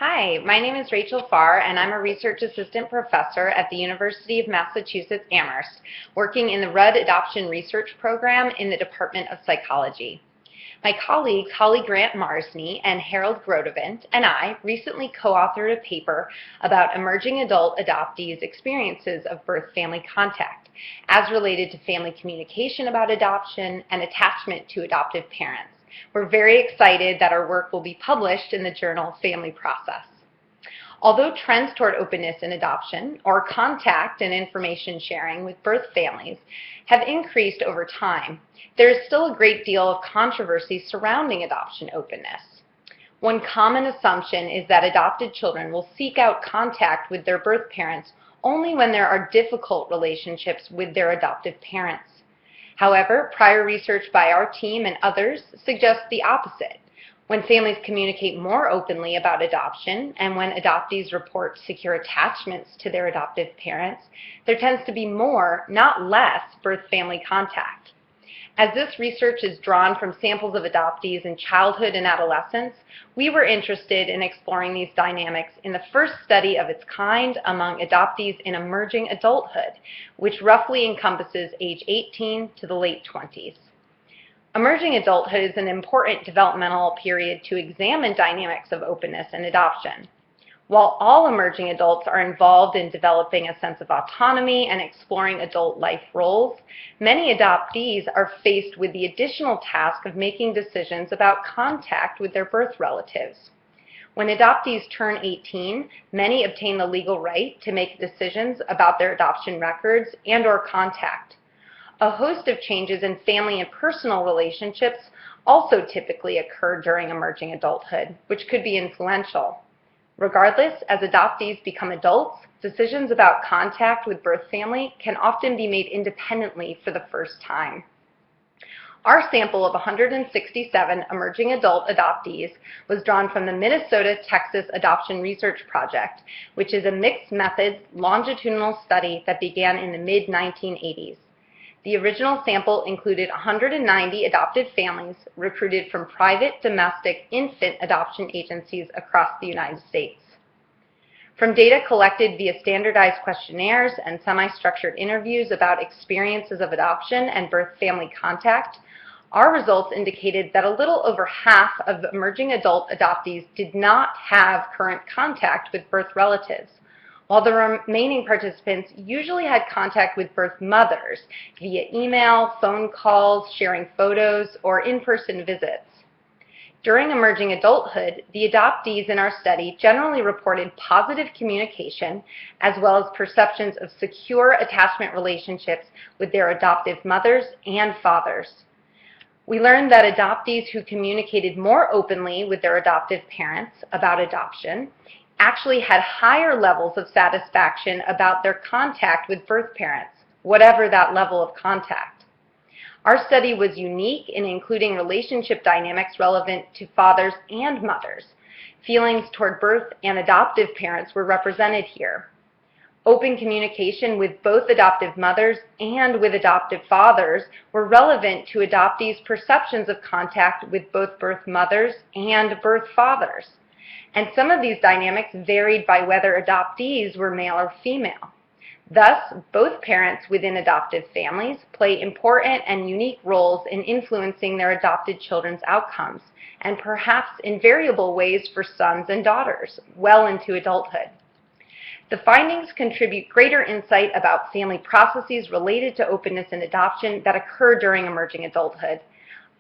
Hi, my name is Rachel Farr, and I'm a research assistant professor at the University of Massachusetts Amherst, working in the Rudd Adoption Research Program in the Department of Psychology. My colleagues Holly Grant-Marsney and Harold Grodevant and I recently co-authored a paper about emerging adult adoptees' experiences of birth-family contact, as related to family communication about adoption and attachment to adoptive parents. We're very excited that our work will be published in the journal Family Process. Although trends toward openness in adoption, or contact and information sharing with birth families, have increased over time, there is still a great deal of controversy surrounding adoption openness. One common assumption is that adopted children will seek out contact with their birth parents only when there are difficult relationships with their adoptive parents. However, prior research by our team and others suggests the opposite. When families communicate more openly about adoption and when adoptees report secure attachments to their adoptive parents, there tends to be more, not less, birth-family contact. As this research is drawn from samples of adoptees in childhood and adolescence, we were interested in exploring these dynamics in the first study of its kind among adoptees in emerging adulthood, which roughly encompasses age 18 to the late 20s. Emerging adulthood is an important developmental period to examine dynamics of openness and adoption. While all emerging adults are involved in developing a sense of autonomy and exploring adult life roles, many adoptees are faced with the additional task of making decisions about contact with their birth relatives. When adoptees turn 18, many obtain the legal right to make decisions about their adoption records and/or contact. A host of changes in family and personal relationships also typically occur during emerging adulthood, which could be influential. Regardless, as adoptees become adults, decisions about contact with birth family can often be made independently for the first time. Our sample of 167 emerging adult adoptees was drawn from the Minnesota-Texas Adoption Research Project, which is a mixed methods longitudinal study that began in the mid-1980s. The original sample included 190 adoptive families recruited from private domestic infant adoption agencies across the United States. From data collected via standardized questionnaires and semi-structured interviews about experiences of adoption and birth family contact, our results indicated that a little over half of emerging adult adoptees did not have current contact with birth relatives, while the remaining participants usually had contact with birth mothers via email, phone calls, sharing photos, or in-person visits. During emerging adulthood, the adoptees in our study generally reported positive communication as well as perceptions of secure attachment relationships with their adoptive mothers and fathers. We learned that adoptees who communicated more openly with their adoptive parents about adoption actually had higher levels of satisfaction about their contact with birth parents, whatever that level of contact. Our study was unique in including relationship dynamics relevant to fathers and mothers. Feelings toward birth and adoptive parents were represented here. Open communication with both adoptive mothers and with adoptive fathers were relevant to adoptees' perceptions of contact with both birth mothers and birth fathers. And some of these dynamics varied by whether adoptees were male or female. Thus, both parents within adoptive families play important and unique roles in influencing their adopted children's outcomes, and perhaps in variable ways for sons and daughters, well into adulthood. The findings contribute greater insight about family processes related to openness and adoption that occur during emerging adulthood.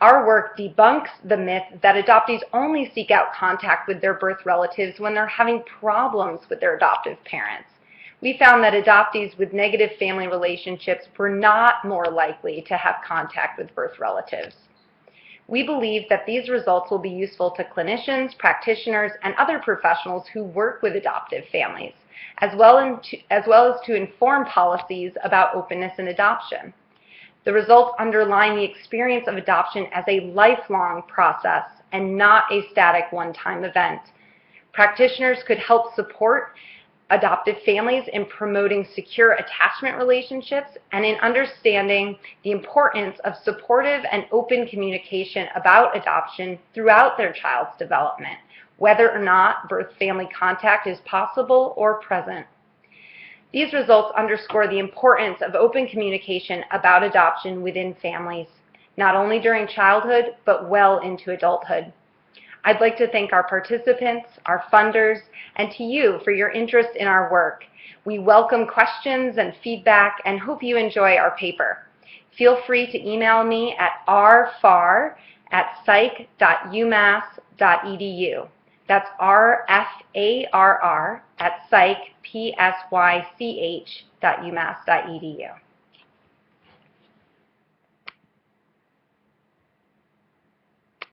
Our work debunks the myth that adoptees only seek out contact with their birth relatives when they're having problems with their adoptive parents. We found that adoptees with negative family relationships were not more likely to have contact with birth relatives. We believe that these results will be useful to clinicians, practitioners, and other professionals who work with adoptive families, as well as to inform policies about openness and adoption. The results underline the experience of adoption as a lifelong process and not a static one-time event. Practitioners could help support adoptive families in promoting secure attachment relationships and in understanding the importance of supportive and open communication about adoption throughout their child's development, whether or not birth-family contact is possible or present. These results underscore the importance of open communication about adoption within families, not only during childhood, but well into adulthood. I'd like to thank our participants, our funders, and to you for your interest in our work. We welcome questions and feedback and hope you enjoy our paper. Feel free to email me at rfarr@psych.umass.edu. That's rfarr@psych.umass.edu.